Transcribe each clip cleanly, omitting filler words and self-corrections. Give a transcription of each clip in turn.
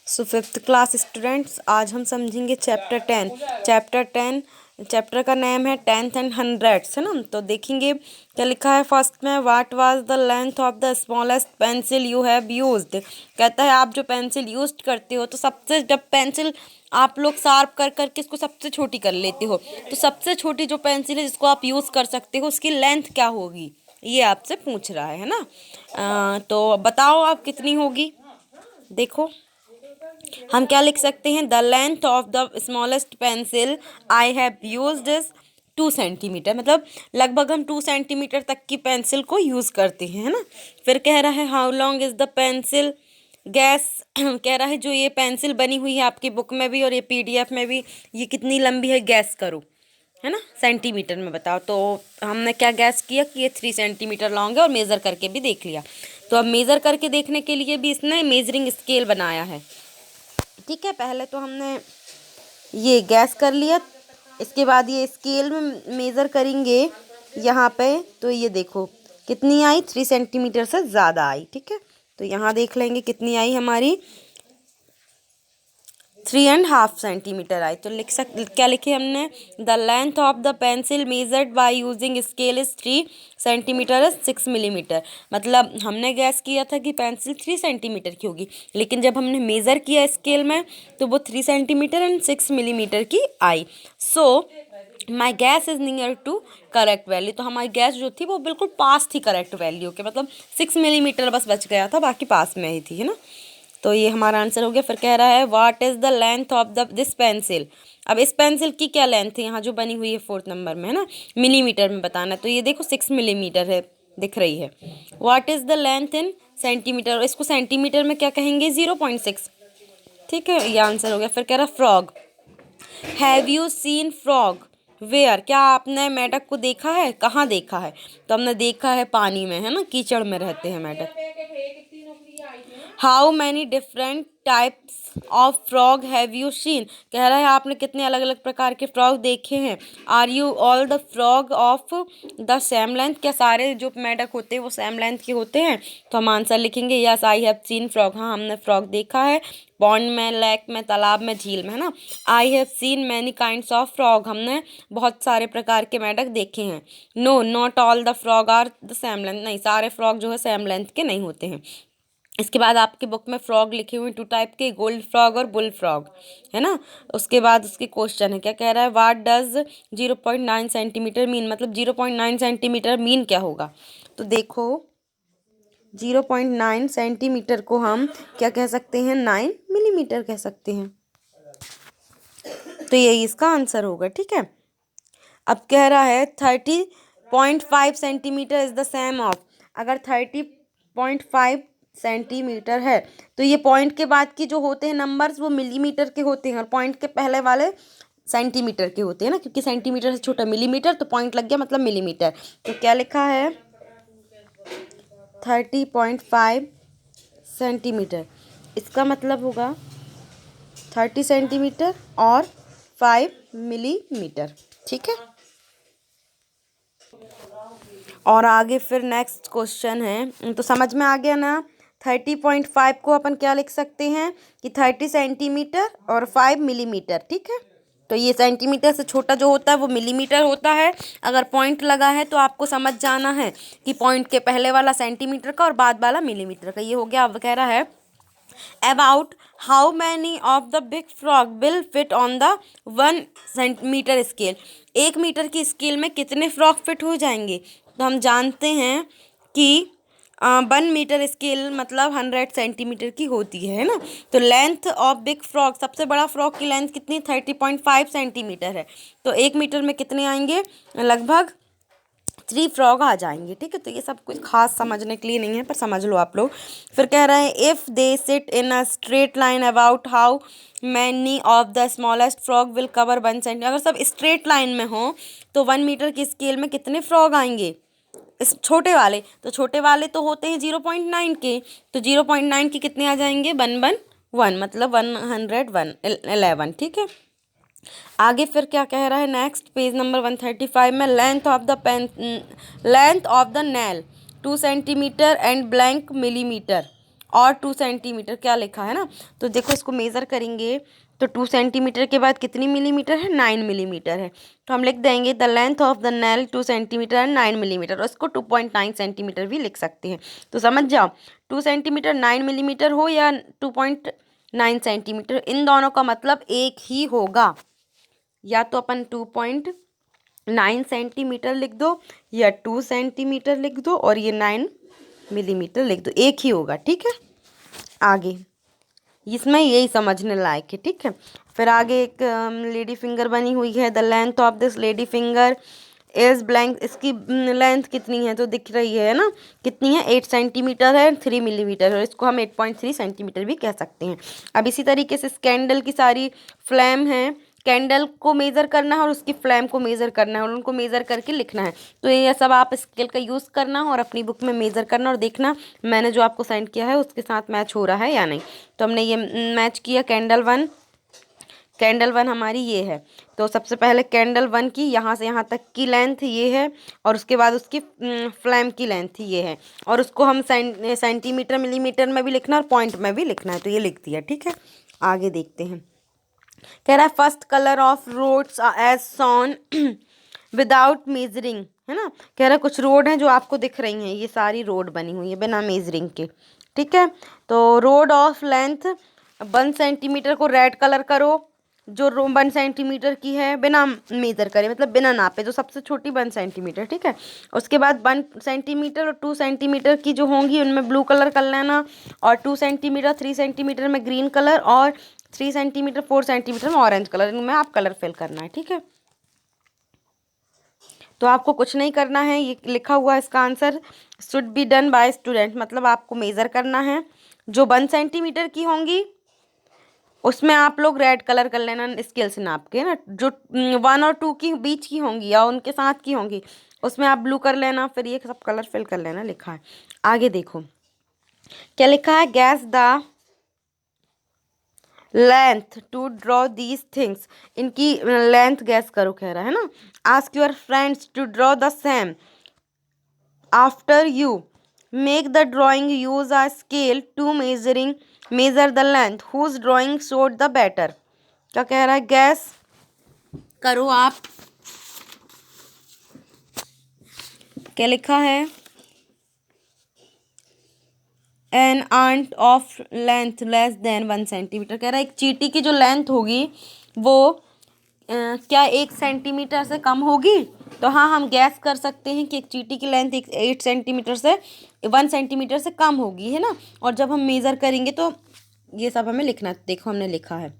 So fifth class students, आज हम समझेंगे चैप्टर 10। चैप्टर का नेम है 10th एंड हंड्रेड्स, है ना। तो देखेंगे क्या लिखा है। फर्स्ट में, what was the length of the smallest pencil you have used. कहता है आप जो पेंसिल यूज करते हो, तो सबसे जब पेंसिल आप लोग शार्प कर करके इसको सबसे छोटी कर लेते हो, तो सबसे छोटी जो पेंसिल है जिसको आप यूज़ कर सकते हो उसकी लेंथ क्या होगी, ये आपसे पूछ रहा है ना। तो बताओ आप कितनी होगी। देखो हम क्या लिख सकते हैं, the length of the smallest pencil I have used is 2 centimetre. मतलब लगभग हम 2 सेंटीमीटर तक की पेंसिल को यूज़ करते हैं, है ना। फिर कह रहा है how long is the pencil gas. कह रहा है जो ये पेंसिल बनी हुई है आपकी बुक में भी और ये पीडीएफ में भी, ये कितनी लंबी है गैस करो, है ना, सेंटीमीटर में बताओ। तो हमने क्या गैस किया कि ये 3 सेंटीमीटर लॉन्ग है और मेज़र करके भी देख लिया। तो अब मेज़र करके देखने के लिए भी इसने मेजरिंग स्केल बनाया है। ठीक है, पहले तो हमने ये गैस कर लिया, इसके बाद ये स्केल में मेज़र करेंगे यहाँ पे। तो ये देखो कितनी आई, 3 सेंटीमीटर से ज़्यादा आई। ठीक है, तो यहाँ देख लेंगे कितनी आई हमारी, 3.5 सेंटीमीटर आई। तो क्या लिखे हमने, the length of the pencil measured by using scale is 3 centimetre is 6 millimetre. मतलब हमने गैस किया था कि पेंसिल 3 सेंटीमीटर की होगी, लेकिन जब हमने मेज़र किया स्केल में तो वो 3 सेंटीमीटर एंड 6 मिलीमीटर की आई। So my guess is near to correct value. तो हमारी गैस जो थी वो बिल्कुल पास थी करेक्ट वैल्यू के, मतलब 6 मिलीमीटर बस बच गया था, बाकी पास में ही थी, है ना। तो ये हमारा आंसर हो गया। फिर कह रहा है what is the length of the this pencil. अब इस पेंसिल की क्या लेंथ है यहाँ जो बनी हुई है 4th नंबर में, है ना, मिलीमीटर में बताना है। तो ये देखो 6 मिलीमीटर है, दिख रही है। What is the length in centimetre, इसको सेंटीमीटर में क्या कहेंगे, 0.6। ठीक है, ये आंसर हो गया। फिर कह रहा frog, have you seen frog where. क्या आपने मेढक को देखा है, कहाँ देखा है। तो हमने देखा है पानी में, है ना, कीचड़ में रहते हैं मेढक। How many different types of frog have you scene. कह रहा है आपने कितने अलग अलग प्रकार के फ्रॉग देखे हैं। Are you all the frog of the same length. क्या सारे जो मेढक होते हैं वो सेम लेंथ के होते हैं। तो हम आंसर लिखेंगे yes I have scene frog. हाँ, हमने फ्रॉग देखा है पॉन्ड में, लेक में, तालाब में, झील में, है ना। I have seen many kinds of frog. हमने बहुत सारे प्रकार के मेढक देखे हैं। No not all the frog are the same length. नहीं, सारे फ्रॉग जो है सेम लेंथ के नहीं होते हैं। इसके बाद आपकी बुक में फ्रॉग लिखे हुए 2 टाइप के, गोल्ड फ्रॉग और बुल फ्रॉग, है ना। उसके बाद उसके क्वेश्चन है, क्या कह रहा है, व्हाट डज 0.9 सेंटीमीटर मीन। मतलब 0.9 सेंटीमीटर मीन क्या होगा। तो देखो 0.9 सेंटीमीटर को हम क्या कह सकते हैं, 9 मिलीमीटर कह सकते हैं। तो यही इसका आंसर होगा। ठीक है, अब कह रहा है 30.5 centimetre is the same of. अगर 30.5 सेंटीमीटर है तो ये पॉइंट के बाद की जो होते हैं नंबर्स वो मिलीमीटर के होते हैं और पॉइंट के पहले वाले सेंटीमीटर के होते हैं ना, क्योंकि सेंटीमीटर से छोटा मिलीमीटर, तो पॉइंट लग गया मतलब मिलीमीटर। तो क्या लिखा है, 30.5 सेंटीमीटर, इसका मतलब होगा 30 सेंटीमीटर और 5 मिलीमीटर। ठीक है, और आगे फिर नेक्स्ट क्वेश्चन है, तो समझ में आ गया ना। 30.5 को अपन क्या लिख सकते हैं कि 30 सेंटीमीटर और 5 मिलीमीटर। ठीक है, तो ये सेंटीमीटर से छोटा जो होता है वो मिलीमीटर होता है। अगर पॉइंट लगा है तो आपको समझ जाना है कि पॉइंट के पहले वाला सेंटीमीटर का और बाद वाला मिलीमीटर का। ये हो गया। अब कह रहा है about how many of the big frog will fit on the 1 centimetre scale. 1 metre की स्केल में कितने फ्रॉग फिट हो जाएंगे। तो हम जानते हैं कि 1 मीटर स्केल मतलब 100 सेंटीमीटर की होती है ना। तो लेंथ ऑफ बिग फ्रॉग, सबसे बड़ा फ्रॉग की लेंथ कितनी, 30.5 सेंटीमीटर है। तो 1 मीटर में कितने आएंगे, लगभग 3 फ्रॉग आ जाएंगे। ठीक है, तो ये सब कुछ खास समझने के लिए नहीं है, पर समझ लो आप लोग। फिर कह रहे हैं if they sit in a straight line about how many of the smallest frog will cover 1 centimetre. अगर सब स्ट्रेट लाइन में हो तो 1 मीटर की स्केल में कितने फ्रॉग आएंगे, इस छोटे वाले। तो छोटे वाले तो होते हैं 0.9 के, तो 0.9 के कितने आ जाएंगे, 1 मतलब 111। ठीक है, आगे फिर क्या कह रहा है, नेक्स्ट पेज नंबर 135 में, length of the nail 2 centimetre and blank millimetre और 2 सेंटीमीटर क्या लिखा है ना। तो देखो इसको मेज़र करेंगे तो 2 सेंटीमीटर के बाद कितनी मिलीमीटर है, 9 मिलीमीटर है। तो हम लिख देंगे the length of the nail 2 centimetre and 9 millimetre, और इसको 2.9 सेंटीमीटर भी लिख सकते हैं। तो समझ जाओ 2 सेंटीमीटर 9 मिलीमीटर हो या 2.9 सेंटीमीटर, इन दोनों का मतलब एक ही होगा। या तो अपन 2.9 सेंटीमीटर लिख दो या 2 सेंटीमीटर लिख दो और ये 9 मिलीमीटर लिख दो, एक ही होगा। ठीक है, आगे इसमें यही समझने लायक है। ठीक है, फिर आगे एक लेडी फिंगर बनी हुई है। The length of this lady finger is blank, इसकी लेंथ कितनी है तो दिख रही है ना, कितनी है, 8 सेंटीमीटर है, 3 मिलीमीटर है, इसको हम 8.3 सेंटीमीटर भी कह सकते हैं। अब इसी तरीके से इस कैंडल की सारी फ्लेम है, कैंडल को मेज़र करना है और उसकी फ्लेम को मेज़र करना है और उनको मेज़र करके लिखना है। तो ये सब आप स्केल का यूज़ करना और अपनी बुक में मेज़र करना और देखना मैंने जो आपको सेंड किया है उसके साथ मैच हो रहा है या नहीं। तो हमने ये मैच किया। कैंडल वन हमारी ये है। तो सबसे पहले कैंडल वन की यहाँ से यहाँ तक की लेंथ ये है और उसके बाद उसकी फ्लेम की लेंथ ये है, और उसको हम सेंटीमीटर मिलीमीटर में भी लिखना है और पॉइंट में भी लिखना है। तो ये लिख दिया। ठीक है, आगे देखते हैं। कह रहा है first colour of roads as soon without measuring, है ना। कह रहा है कुछ रोड हैं जो आपको दिख रही हैं, ये सारी रोड बनी हुई है बिना मेजरिंग के। ठीक है, तो रोड ऑफ लेंथ 1 सेंटीमीटर को रेड कलर करो, जो 1 सेंटीमीटर की है बिना मेज़र करे, मतलब बिना नापे, जो सबसे छोटी 1 सेंटीमीटर। ठीक है, उसके बाद 1 सेंटीमीटर और 2 सेंटीमीटर की जो होंगी उनमें ब्लू कलर कर लेना, और 2 सेंटीमीटर 3 सेंटीमीटर में ग्रीन कलर, और 3 सेंटीमीटर 4 सेंटीमीटर में ऑरेंज कलर, इनमें आप कलर फिल करना है। ठीक है, तो आपको कुछ नहीं करना है, ये लिखा हुआ है इसका answer should be done by student, मतलब आपको मेज़र करना है। जो 1 सेंटीमीटर की होंगी उसमें आप लोग रेड कलर कर लेना स्केल से नाप के ना, जो 1 और 2 की बीच की होंगी या उनके साथ की होंगी उसमें आप ब्लू कर लेना, फिर ये सब कलर फिल कर लेना, लिखा है। आगे देखो क्या लिखा है, guess the length to draw these things, इनकी लेंथ गैस करो कह रहा है ना। Ask your friends to draw the same after you make the drawing use a scale to measure the length whose drawing showed the better. क्या कह रहा है, गैस करो आप, क्या लिखा है, an ant of length less than 1 centimetre. कह रहा है एक चींटी की जो लेंथ होगी वो क्या 1 सेंटीमीटर से कम होगी। तो हाँ, हम गैस कर सकते हैं कि एक चींटी की लेंथ 8 सेंटीमीटर से 1 सेंटीमीटर से कम होगी, है ना। और जब हम मेज़र करेंगे तो ये सब हमें लिखना है। देखो हमने लिखा है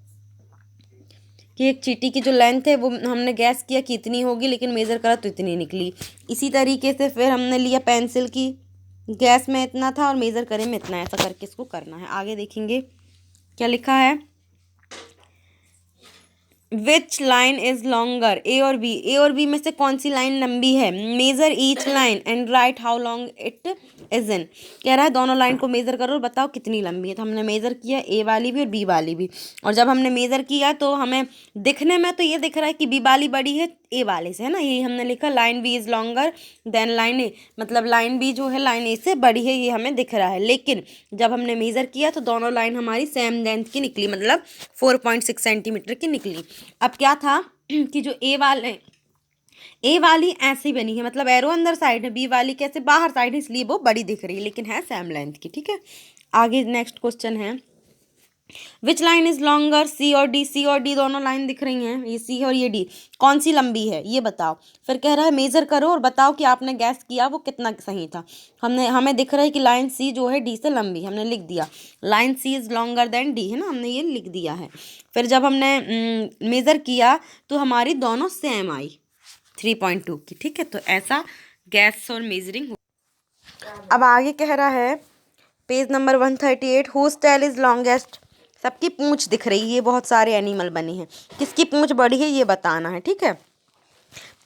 कि एक चींटी की जो लेंथ है वो हमने गैस किया कि इतनी होगी, लेकिन मेज़र करा तो इतनी निकली। इसी तरीके से फिर हमने लिया पेंसिल की, गैस में इतना था और मेज़र करे में इतना, ऐसा करके इसको करना है। आगे देखेंगे क्या लिखा है, which line is longer, A और बी में से कौन सी लाइन लंबी है। Measure each line and write how long it is in. कह रहा है दोनों लाइन को मेज़र करो और बताओ कितनी लंबी है। तो हमने मेज़र किया ए वाली भी और बी वाली भी, और जब हमने मेज़र किया तो हमें दिखने में तो ये दिख रहा है कि बी वाली बड़ी है ए वाले से, है ना। यही हमने लिखा, line B is longer than line A, मतलब लाइन बी जो है लाइन ए से बड़ी है, ये हमें दिख रहा है। लेकिन जब हमने मेज़र किया तो दोनों लाइन हमारी सेम लेंथ की निकली, मतलब 4.6 सेंटीमीटर की निकली। अब क्या था कि जो ए वाली ऐसी बनी है, मतलब एरो अंदर साइड है, बी वाली कैसे बाहर साइड है, इसलिए वो बड़ी दिख रही है, लेकिन है सेम लेंथ की। ठीक है, आगे नेक्स्ट क्वेश्चन है, विच लाइन इज लॉन्गर, सी और डी। सी और डी दोनों लाइन दिख रही हैं, ये सी और ये डी, कौन सी लंबी है ये बताओ। फिर कह रहा है मेज़र करो और बताओ कि आपने गैस किया वो कितना सही था। हमें दिख रहा है कि लाइन सी जो है डी से लंबी, हमने लिख दिया line C is longer than D, है ना, हमने ये लिख दिया है। फिर जब हमने मेज़र किया तो हमारी दोनों सेम आई 3.2 की। ठीक है, तो ऐसा गैस और मेजरिंग हो। अब आगे कह रहा है page number 138, whose tail is longest. सबकी पूंछ दिख रही है, बहुत सारे एनिमल बने हैं, किसकी पूंछ बड़ी है ये बताना है। ठीक है,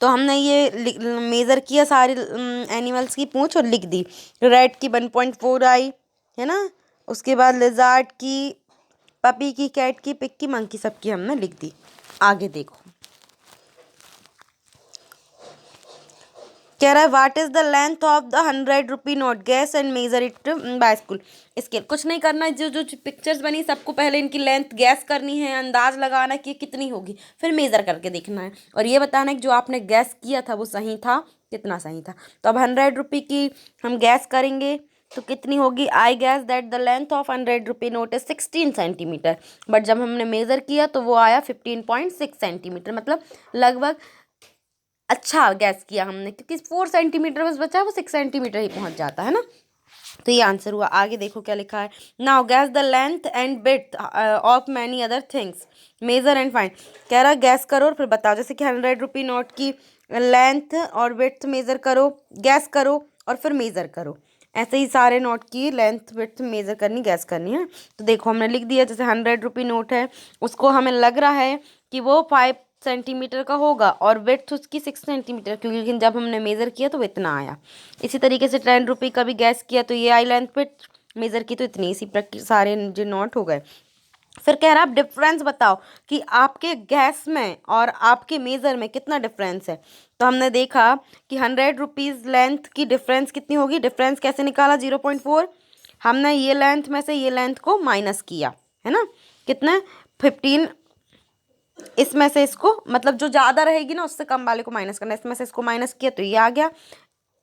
तो हमने ये मेज़र किया सारे एनिमल्स की पूंछ और लिख दी। रैट की 1.4 आई, है ना। उसके बाद लिजार्ड की, पपी की, कैट की, पिग की, मंकी, सबकी हमने लिख दी। आगे देखो कह रहा है what is the length of the 100 rupee note, gas and measure it by school scale. कुछ नहीं करना है, जो जो पिक्चर्स बनी सबको पहले इनकी लेंथ गैस करनी है, अंदाज लगाना कि कितनी होगी, फिर मेजर करके देखना है और ये बताना है कि जो आपने गैस किया था वो सही था, कितना सही था। तो अब 100 रुपी की हम गैस करेंगे तो कितनी होगी। आई gas that the length of 100 rupee note is 16 centimetre, but जब हमने मेज़र किया तो वो आया 15.6 सेंटीमीटर, मतलब लगभग अच्छा गैस किया हमने, क्योंकि 4 सेंटीमीटर बस बचा, वो 6 सेंटीमीटर ही पहुंच जाता है ना। तो ये आंसर हुआ। आगे देखो क्या लिखा है। Now guess the length and width of many other things, measure and find. कह रहा है गैस करो और फिर बताओ, जैसे कि 100 रुपी नोट की लेंथ और विड्थ मेजर करो, गैस करो और फिर मेजर करो। ऐसे ही सारे नोट की लेंथ विड्थ मेजर करनी, गैस करनी है। तो देखो हमने लिख दिया, जैसे 100 रुपी नोट है, उसको हमें लग रहा है कि वो 5 सेंटीमीटर का होगा और विड्थ उसकी 6 सेंटीमीटर, क्योंकि लेकिन जब हमने मेज़र किया तो वो इतना आया। इसी तरीके से 10 रुपी का भी गैस किया तो ये आई लेंथ, विड्थ मेज़र की तो इतनी, इसी प्रकार सारे जो नोट हो गए। फिर कह रहा है आप डिफरेंस बताओ कि आपके गैस में और आपके मेज़र में कितना डिफरेंस है। तो हमने देखा कि 100 रुपीज़ लेंथ की डिफरेंस कितनी होगी। डिफरेंस कैसे निकाला, 0.4। हमने ये लेंथ में से ये लेंथ को माइनस किया है ना, कितना 15, इसमें से इसको मतलब जो ज़्यादा रहेगी ना उससे कम वाले को माइनस करना, इसमें से इसको माइनस किया तो ये आ गया,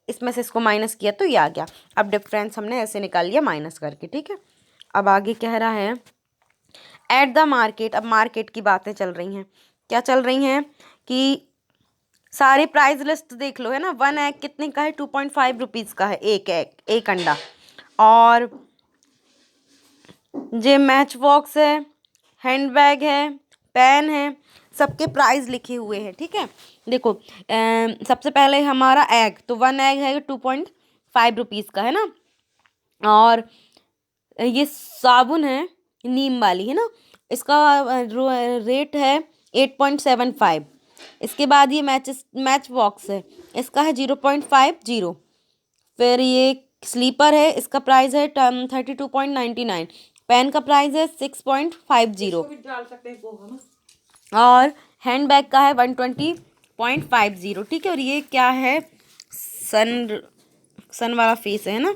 इसमें से इसको माइनस किया तो ये आ गया। अब डिफरेंस हमने ऐसे निकाल लिया माइनस करके, ठीक है। अब आगे कह रहा है एट द मार्केट। अब मार्केट की बातें चल रही हैं, क्या चल रही हैं कि सारी प्राइस लिस्ट देख लो, है ना। 1 एग कितने का है, 2.5 रुपीज़ का है एक एग, एक अंडा। और ये मैच बॉक्स है, हैंड बैग है, पेन है, सबके प्राइस लिखे हुए हैं, ठीक है। देखो सबसे पहले हमारा एग, तो 1 एग है 2.5 रुपीज़ का, है ना। और ये साबुन है नीम वाली, है ना, इसका रेट है 8.75। इसके बाद ये मैच बॉक्स है, इसका है 0.50। फिर ये स्लीपर है, इसका प्राइस है 32.99। पेन का प्राइस है 6.50। और हैंड बैग का है 120.50, ठीक है। और ये क्या है, सन वाला फेस है ना,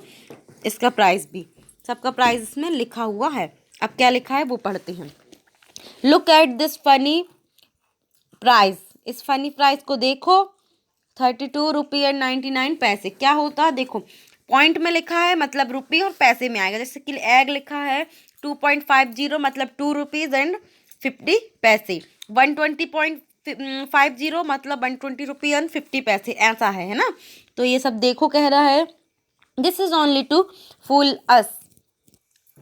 इसका प्राइस भी, सबका प्राइस इसमें लिखा हुआ है। अब क्या लिखा है वो पढ़ते हैं। Look at this funny price, इस फनी प्राइस को देखो, 32 रुपये और 99 पैसे। क्या होता है देखो, पॉइंट में लिखा है मतलब रुपये और पैसे में आएगा। जैसे कि एग लिखा है 2.50 मतलब 2 रुपीज़ एंड 50 पैसे। 120.50 मतलब 120 रुपये एंड 50 पैसे, ऐसा है ना। तो ये सब देखो, कह रहा है this is only to fool us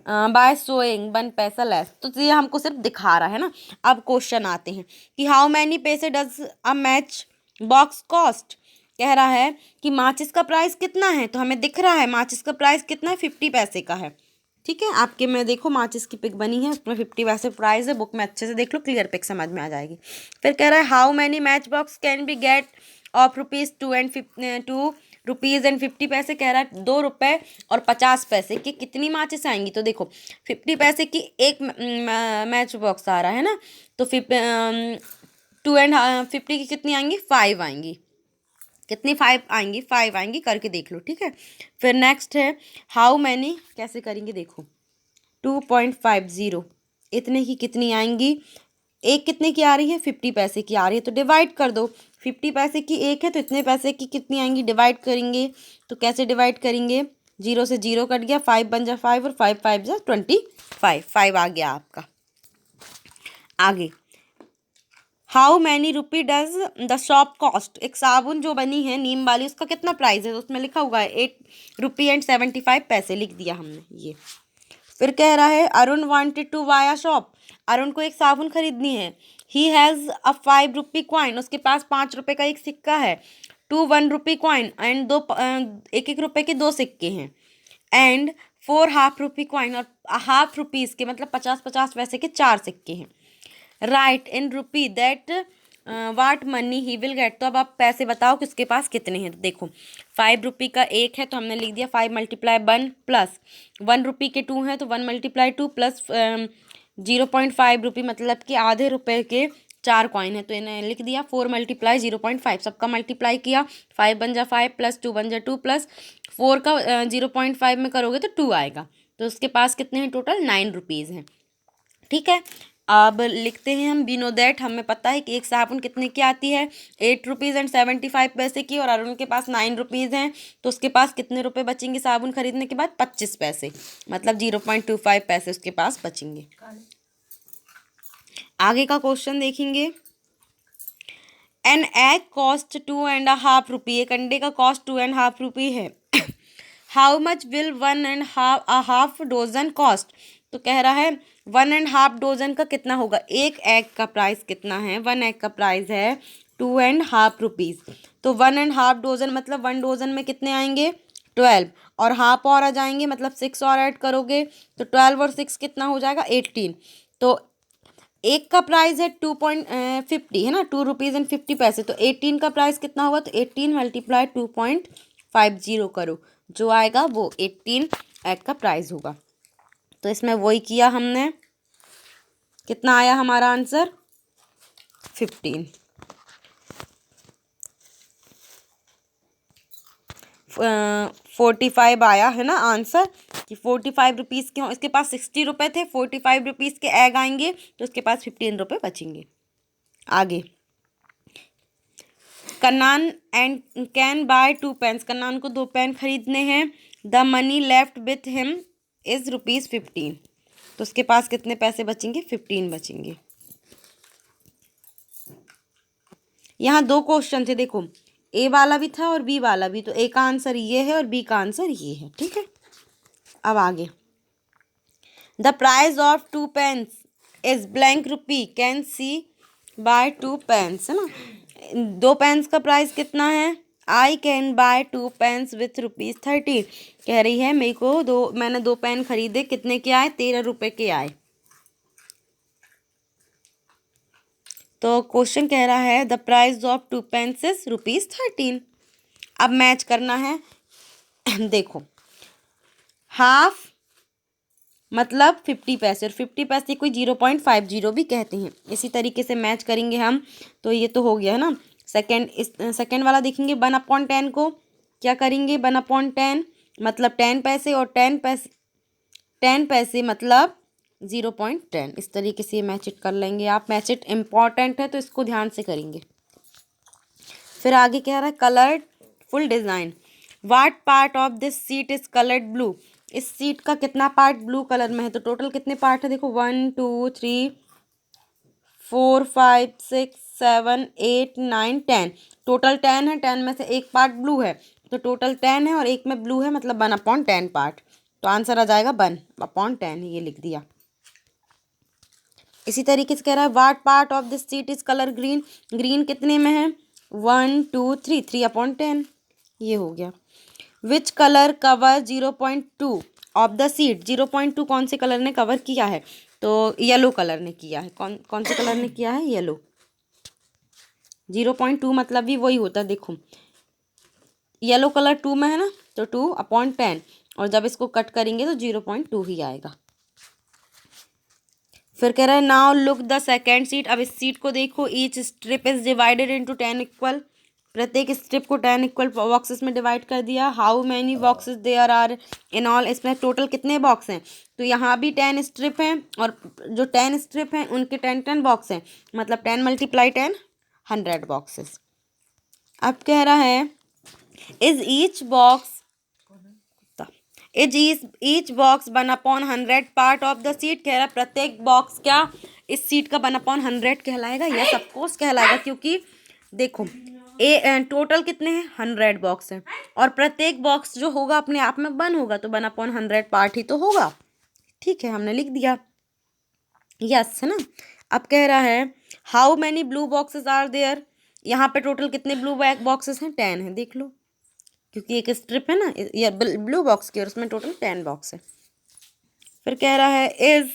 by showing 1 पैसा लेस। तो ये हमको सिर्फ दिखा रहा है ना। अब क्वेश्चन आते हैं कि हाउ मैनी पैसे does a match box cost. कह रहा है कि माचिस का प्राइस कितना है, तो हमें दिख रहा है माचिस का प्राइस कितना है, 50 पैसे का है, ठीक है। आपके में देखो माचिस की पिक बनी है, उसमें 50 पैसे प्राइस है, बुक में अच्छे से देख लो, क्लियर पिक समझ में आ जाएगी। फिर कह रहा है how many match box can be get of ₹2 and 50 पैसे। कह रहा है 2 रुपये और 50 पैसे की कितनी माचिस आएंगी। तो देखो 50 पैसे की एक मैच बॉक्स आ रहा है ना, तो 2 एंड 50 की कितनी आएंगी, 5 आएंगी। कितनी, 5 आएंगी, 5 आएंगी, करके देख लो, ठीक है। फिर नेक्स्ट है हाउ मैनी, कैसे करेंगे देखो, 2.50 इतने की कितनी आएंगी, एक कितने की आ रही है, 50 पैसे की आ रही है, तो डिवाइड कर दो। 50 पैसे की एक है तो इतने पैसे की कितनी आएंगी, डिवाइड करेंगे। तो कैसे डिवाइड करेंगे, 0 से 0 कट गया, 5 बन जा 5 और 5 5 जा 25, 5 आ गया आपका। आगे how many rupee does the shop cost. एक साबुन जो बनी है नीम वाली, उसका कितना प्राइस है, तो उसमें लिखा हुआ है 8 रुपये एंड 75 पैसे, लिख दिया हमने ये। फिर कह रहा है Arun wanted to buy a shop. Arun को एक साबुन खरीदनी है। He has a 5 rupee coin, उसके पास 5 रुपये का एक सिक्का है। 2 1 रुपी कॉइन एंड दो 1 1 रुपये के 2 सिक्के हैं। एंड 4 हाफ-रुपी कॉइन, और हाफ रुपीज़ के मतलब 50 पैसे के 4 सिक्के हैं। Right in rupee that watt money he will get. तो अब आप पैसे बताओ कि उसके पास कितने हैं। तो देखो 5 रुपी का एक है तो हमने लिख दिया 5 × 1 प्लस 1 रुपी के 2 हैं तो 1 × 2 प्लस 0.5 रुपी मतलब कि आधे रुपए के 4 कॉइन है तो इन्हें लिख दिया। 4 × 0.5 सबका मल्टीप्लाई किया, 5 बन जा 5 प्लस 2 बन जा 2 प्लस 4 का 0.5 में करोगे तो 2 आएगा। तो उसके पास कितने हैं टोटल 9 रुपीज़ हैं। ठीक है, अब लिखते हैं हम वी नो दैट, हमें पता है कि एक साबुन कितने की आती है 8 रुपीज़ 75 पैसे की, और अरुण के पास 9 रुपीज़ हैं तो उसके पास कितने रुपए बचेंगे साबुन खरीदने के बाद 25 पैसे, मतलब 0.25 पैसे उसके पास बचेंगे। आगे का क्वेश्चन देखेंगे। एन एग कॉस्ट 2.5 रुपये, एक अंडे का कॉस्ट 2.5 रुपये है। How much will 1.5 dozen cost, तो कह रहा है 1.5 डोजन का कितना होगा, एक एग का प्राइस कितना है, 1 एग का प्राइस है 2.5 रुपीज़, तो 1.5 डोजन मतलब 1 डोजन में कितने आएंगे 12, और हाफ और आ जाएंगे मतलब 6 और ऐड करोगे तो 12 और 6 कितना हो जाएगा 18। तो एक का प्राइस है 2.50 है ना, 2 रुपीज़ 50 पैसे, तो 18 का प्राइस कितना होगा, तो 18 × 2.50 करो, जो आएगा वो 18 एग का प्राइस होगा। तो इसमें वही किया हमने, कितना आया हमारा आंसर 15। 45 आया है ना आंसर, कि 45 रुपीज़ के हों, इसके पास 60 रुपये थे, 45 रुपीज़ के एग आएंगे तो उसके पास 15 रुपये बचेंगे। आगे, Kannan and can buy 2 pens, Kannan को 2 पेन खरीदने हैं। The money left with him is ₹15, तो उसके पास कितने पैसे बचेंगे 15 बचेंगे। यहाँ 2 क्वेश्चन थे देखो, ए वाला भी था और बी वाला भी, तो ए का आंसर ये है और बी का आंसर ये है। ठीक है, अब आगे, the price of 2 pens is blank rupee can see buy 2 pens, है ना, 2 पेन्स का प्राइस कितना है, I can buy 2 pens with ₹30। कह रही है मेरे को मैंने 2 पेन खरीदे, कितने के आए 13 रुपये के आए। तो क्वेश्चन कह रहा है the price of 2 pens is ₹13। अब मैच करना है। देखो, हाफ मतलब 50 पैसे, और 50 पैसे कोई 0.50 भी कहते हैं, इसी तरीके से मैच करेंगे हम। तो ये तो हो गया है ना। सेकेंड वाला देखेंगे, 1/10 को क्या करेंगे, 1/10 मतलब 10 पैसे, और 10 पैसे मतलब 0.10, इस तरीके से मैच इट कर लेंगे आप। मैच इट इम्पॉर्टेंट है तो इसको ध्यान से करेंगे। फिर आगे कह रहा है coloured full design, what part of this seat is coloured blue, इस सीट का कितना पार्ट ब्लू कलर में है, तो टोटल कितने पार्ट है देखो 1 2 3 4 5 6 7 8 9 10, टोटल 10 है, 10 में से एक पार्ट ब्लू है, तो टोटल 10 है और एक में ब्लू है, मतलब 1/10 पार्ट, तो आंसर आ जाएगा 1/10, ये लिख दिया। इसी तरीके से कह रहा है what part of this seat is colour green, green कितने में है 1 2 3 3/10, ये हो गया। Which colour cover 0.2 of the seat, 0.2 कौन से कलर ने कवर किया है, तो येलो कलर ने किया है। कौन से कलर ने किया है, येलो। 0.2 मतलब भी वही होता है, देखो येलो कलर 2 में है ना, तो 2/10, और जब इसको कट करेंगे तो 0.2 ही आएगा। फिर कह रहा है now look the second sheet, अब इस सीट को देखो, each strip is divided into 10 equal, प्रत्येक स्ट्रिप को 10 इक्वल बॉक्सेस में डिवाइड कर दिया। How many boxes there are in all, इसमें टोटल कितने बॉक्स हैं, तो यहाँ भी 10 स्ट्रिप हैं, और जो 10 स्ट्रिप हैं उनके 10 बॉक्स हैं, मतलब 10 × 10 100 बॉक्सेस। अब कह रहा है is each box each box 1/100 part of the seat, कह रहा है प्रत्येक बॉक्स क्या इस सीट का 1/100 कहलाएगा, यस ऑफ कोर्स कहलाएगा, क्योंकि देखो टोटल कितने हैं 100 बॉक्स हैं, और प्रत्येक बॉक्स जो होगा अपने आप में 1 होगा, तो 1/100 पार्ट ही तो होगा। ठीक है, हमने लिख दिया यस, है ना। अब कह रहा है how many blue boxes are there, यहाँ पे टोटल कितने ब्लू बॉक्सेस हैं 10 है, देख लो, क्योंकि एक स्ट्रिप है ना ये ब्लू बॉक्स की, और उसमें टोटल 10 बॉक्स है। फिर कह रहा है इज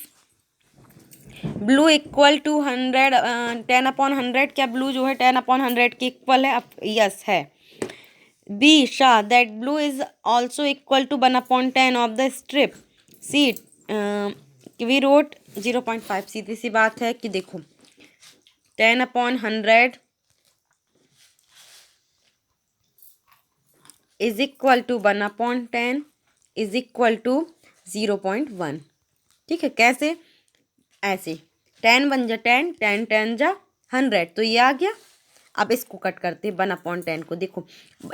ब्लू इक्वल टू 10/100, क्या ब्लू जो है 10/100 के इक्वल है, अब यस है। बी शाह that blue is also equal to 1/10 of the strip sheet we wrote 0.5, सीधी सी बात है कि देखो 10/100 is equal to 1/10 is equal to 0.1। ठीक है, कैसे? ऐसे 10 1 जा 10, 10 10 जा 100, तो ये आ गया। अब इसको कट करते हैं 1/10 को। देखो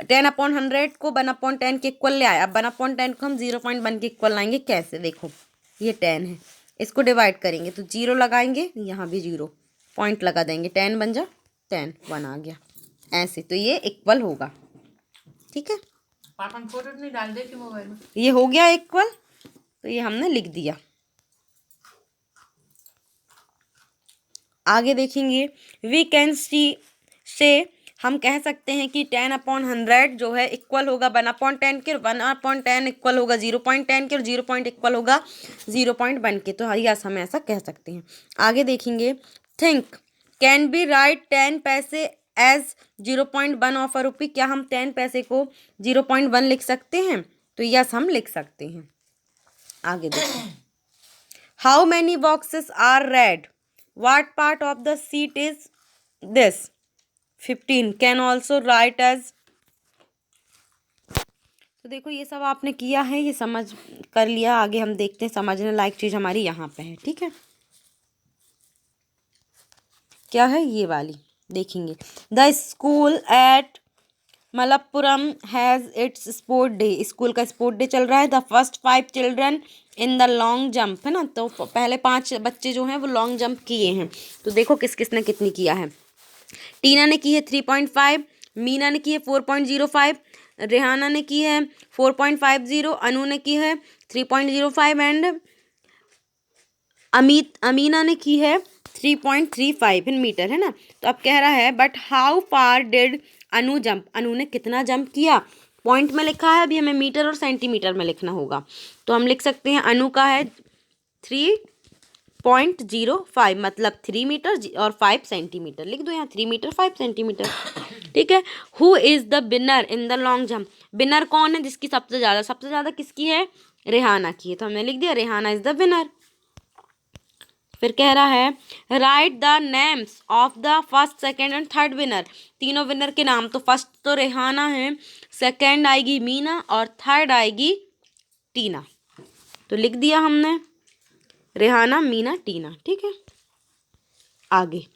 10/100 को 1/10 के इक्वल ले आया। अब 1/10 को हम 0.1 के इक्वल लाएंगे। कैसे? देखो ये 10 है, इसको डिवाइड करेंगे तो 0 लगाएंगे, यहाँ भी 0 पॉइंट लगा देंगे, 10 बन जा 10, 1 आ गया ऐसे। तो ये इक्वल होगा। ठीक है, पापा ने फोटो नहीं डाल दे कि मोबाइल में। ये हो गया इक्वल, तो ये हमने लिख दिया। आगे देखेंगे, वी कैन सी से हम कह सकते हैं कि 10/100 जो है इक्वल होगा 1/10 के, 1/10 इक्वल होगा 0.10 के, और 0 इक्वल होगा 0.1 के। तो यस, हम ऐसा कह सकते हैं। आगे देखेंगे, थिंक कैन बी राइट 10 पैसे एज 0.1 ऑफ अ रुपी। क्या हम 10 पैसे को 0.1 लिख सकते हैं? तो यस, हम लिख सकते हैं। आगे देखो, how many boxes are red, what part of the sheet is this, 15 can also write as. तो देखो ये सब आपने किया है, ये समझ कर लिया। आगे हम देखते हैं, समझने लायक चीज़ हमारी यहाँ पे है। ठीक है, क्या है ये वाली देखेंगे, the school eight Malappuram has its sport day. School का स्पोर्ट डे चल रहा है। The first 5 children in the long jump, है ना, तो पहले 5 बच्चे जो हैं वो लॉन्ग जंप किए हैं। तो देखो किस किस ने कितनी किया है। टीना ने की है 3.5, मीना ने की है 4.05, रेहाना ने की है 4.50, अनु ने की है 3.05 एंड अमीना ने की है 3.35 इन मीटर, है ना। तो अब कह रहा है, but how far did Anu jump, Anu ने कितना जंप किया। पॉइंट में लिखा है, अभी हमें मीटर और सेंटीमीटर में लिखना होगा। तो हम लिख सकते हैं अनु का है 3.05, मतलब 3 मीटर और 5 सेंटीमीटर। लिख दो यहाँ 3 मीटर 5 सेंटीमीटर। ठीक है, who is the winner in the long jump. Winner कौन है? जिसकी सबसे ज़्यादा किसकी है? रेहाना की है। तो हमने लिख दिया रेहाना इज़ द विनर। फिर कह रहा है, right the names of the first second and third winner. तीनों विनर के नाम। तो फर्स्ट तो रेहाना है, सेकेंड आएगी मीना और थर्ड आएगी टीना। तो लिख दिया हमने रेहाना, मीना, टीना। ठीक है, आगे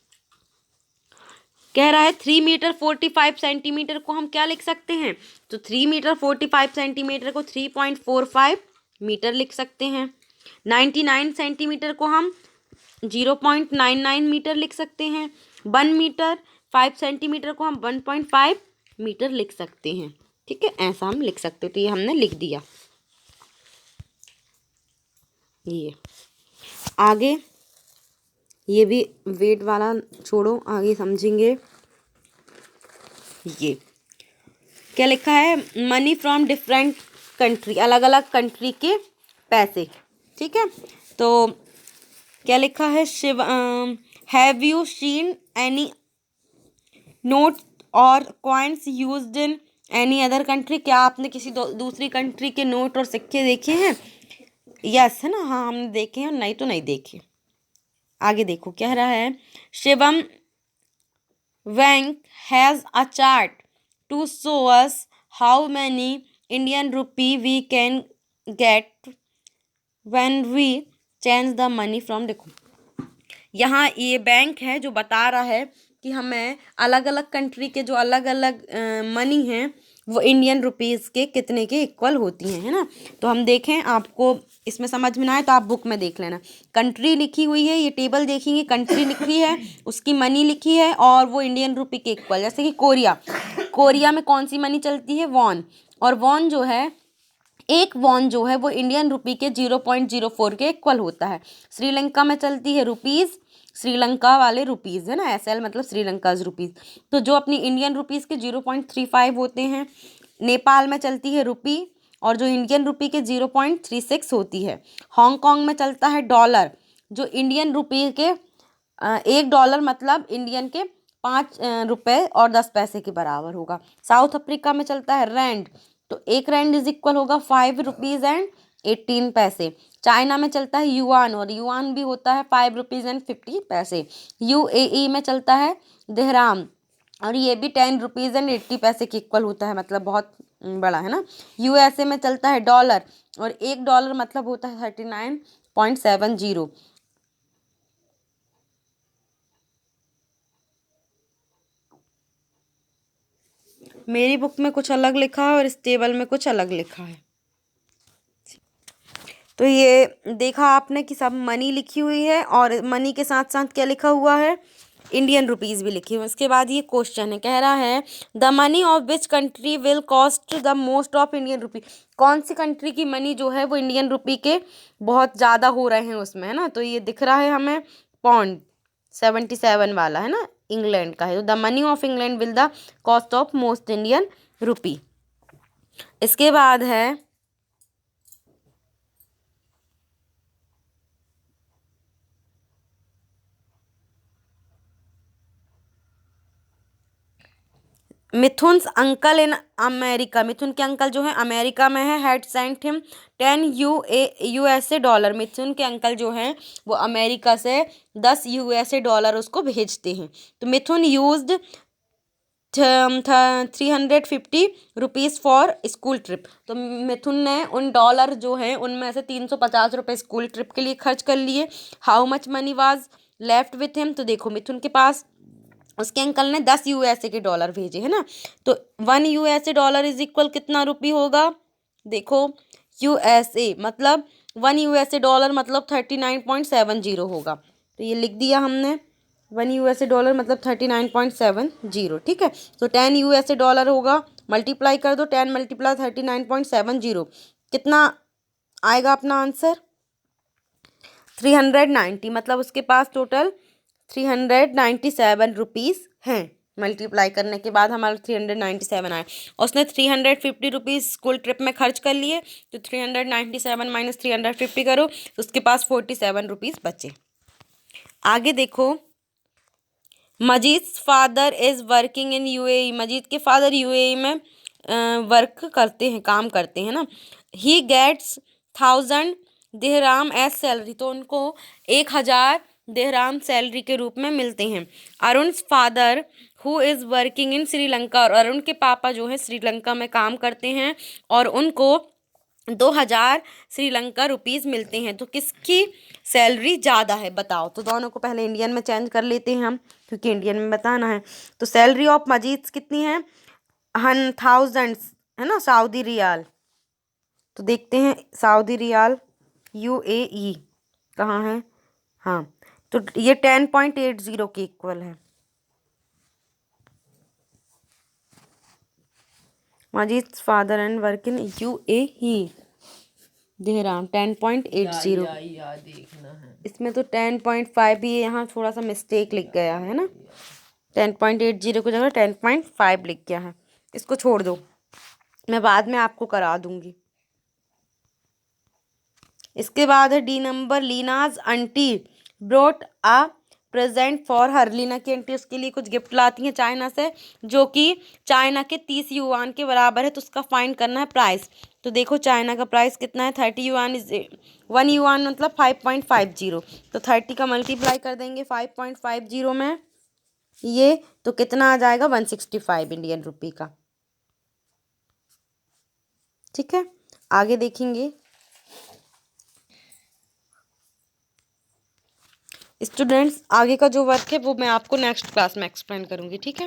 कह रहा है 3 मीटर 45 सेंटीमीटर को हम क्या लिख सकते हैं? तो 3 मीटर 45 सेंटीमीटर को 3.45 मीटर लिख सकते हैं। 99 सेंटीमीटर को हम 0.99 मीटर लिख सकते हैं। 1 मीटर 5 सेंटीमीटर को हम 1.5 मीटर लिख सकते हैं। ठीक है, ऐसा हम लिख सकते हैं। तो ये हमने लिख दिया। ये आगे, ये भी वेट वाला छोड़ो, आगे समझेंगे। ये क्या लिखा है, मनी फ्रॉम डिफरेंट कंट्री, अलग अलग कंट्री के पैसे। ठीक है, तो क्या लिखा है, Shiv have you seen any note or coins used in any other country. क्या आपने किसी दूसरी कंट्री के नोट और सिक्के देखे हैं? यस, है ना, हाँ हमने देखे हैं, नहीं तो नहीं देखे। आगे देखो, कह रहा है, Shivam bank has a chart to show us how many Indian rupee we can get when we change the money from. देखो यहाँ ये बैंक है जो बता रहा है कि हमें अलग अलग कंट्री के जो अलग अलग मनी हैं वो इंडियन रुपीज़ के कितने के इक्वल होती हैं, है ना। तो हम देखें, आपको इसमें समझ में ना आए तो आप बुक में देख लेना। कंट्री लिखी हुई है, ये टेबल देखेंगे, कंट्री लिखी है, उसकी मनी लिखी है और वो इंडियन रुपी के इक्वल। जैसे कि कोरिया में कौन सी मनी चलती है? वॉन। और वॉन जो है, एक वॉन जो है वो इंडियन रुपी के 0.04 के इक्वल होता है। श्रीलंका में चलती है रुपीज़, श्रीलंका वाले रुपीज़, है ना, SL मतलब श्रीलंकाज रुपीज़। तो जो अपनी इंडियन रुपीज़ के 0.35 होते हैं। नेपाल में चलती है रुपी और जो इंडियन रुपी के 0.36 होती है। हांगकांग में चलता है डॉलर, जो इंडियन रुपी के 1 डॉलर मतलब इंडियन के 5 रुपये और 10 पैसे के बराबर होगा। साउथ अफ्रीका में चलता है रैंड, तो 1 रैंड इज इक्वल होगा 5 रुपीज़ एंड 18 पैसे। चाइना में चलता है युआन, और युआन भी होता है 5 रुपीज़ एंड 50 पैसे। यूएई में चलता है दिहराम, और ये भी 10 रुपीज़ एंड 80 पैसे के इक्वल होता है, मतलब बहुत बड़ा है ना। यूएसए में चलता है डॉलर, और $1 मतलब होता है 39.70। मेरी बुक में कुछ अलग लिखा है और इस टेबल में कुछ अलग लिखा है। तो ये देखा आपने कि सब मनी लिखी हुई है, और मनी के साथ साथ क्या लिखा हुआ है, इंडियन रुपीज़ भी लिखी हुई है। उसके बाद ये क्वेश्चन है, कह रहा है the money of which country will cost the most of Indian rupee. कौन सी कंट्री की मनी जो है वो इंडियन रुपी के बहुत ज़्यादा हो रहे हैं उसमें, है ना। तो ये दिख रहा है हमें पॉन्ड 77 वाला, है ना, इंग्लैंड का है। तो the money of England will the cost of most Indian rupee. इसके बाद है मिथुन्स अंकल इन अमेरिका। मिथुन के अंकल जो है अमेरिका में है, had sent him 10 USA dollar. Mithun के अंकल जो हैं वो अमेरिका से 10 USA डॉलर उसको भेजते हैं। तो Mithun used 350 rupees for school trip. तो मिथुन ने उन डॉलर जो हैं उनमें से 350 रुपये स्कूल ट्रिप के लिए खर्च कर लिए। How much money was left with him. तो देखो मिथुन के पास उसके अंकल ने 10 USA के डॉलर भेजे, है ना। तो 1 USA डॉलर इज इक्वल कितना रुपी होगा, देखो यूएसए मतलब 1 USA डॉलर मतलब 39.70 होगा। तो ये लिख दिया हमने, 1 USA डॉलर मतलब 39.70, ठीक है। तो 10 USA डॉलर होगा, मल्टीप्लाई कर दो, 10 मल्टीप्लाई 39.70, कितना आएगा अपना आंसर 390। मतलब उसके पास टोटल 397 रुपीज़ हैं। मल्टीप्लाई करने के बाद हमारा 397 आए, और उसने 350 रुपीज़ स्कूल ट्रिप में खर्च कर लिए। तो 397 माइनस 350 करो तो उसके पास 47 रुपीज़ बचे। आगे देखो, Majeed father is working in UAE. Majeed के फादर यूएई में वर्क करते हैं, काम करते हैं ना। He gets 1000 dirham as salary. तो उनको 1000 दिहराम सैलरी के रूप में मिलते हैं। Arun father who is working इन श्रीलंका। और अरुण के पापा जो है श्रीलंका में काम करते हैं, और उनको 2000 श्रीलंका रुपीज़ मिलते हैं। तो किसकी सैलरी ज़्यादा है बताओ। तो दोनों को पहले इंडियन में चेंज कर लेते हैं हम, क्योंकि इंडियन में बताना है। तो सैलरी ऑफ मजीद कितनी है, 1000, है ना, सऊदी रियाल। तो देखते हैं सऊदी रियाल यूएई कहाँ है, हाँ। तो ये 10.80 के इक्वल है। Majeed father and work in UAE dirham 10.80। देखना है इसमें तो 10.5 भी है, यहाँ थोड़ा सा मिस्टेक लिख गया है ना, 10.80 की जगह 10.5 लिख गया है। इसको छोड़ दो, मैं बाद में आपको करा दूंगी। इसके बाद है D number, Leena's aunty brought a present for her. Leena की आंटी उसके लिए कुछ गिफ्ट लाती हैं चाइना से, जो कि चाइना के 30 युआन के बराबर है। तो उसका फाइंड करना है प्राइस। तो देखो चाइना का प्राइस कितना है, 30 युआन इज 1 युआन मतलब 5.50। तो 30 का मल्टीप्लाई कर देंगे 5.50 में, ये तो कितना आ जाएगा 165 इंडियन रुपी का, ठीक है। आगे देखेंगे, स्टूडेंट्स आगे का जो वर्क है वो मैं आपको नेक्स्ट क्लास में एक्सप्लेन करूँगी, ठीक है।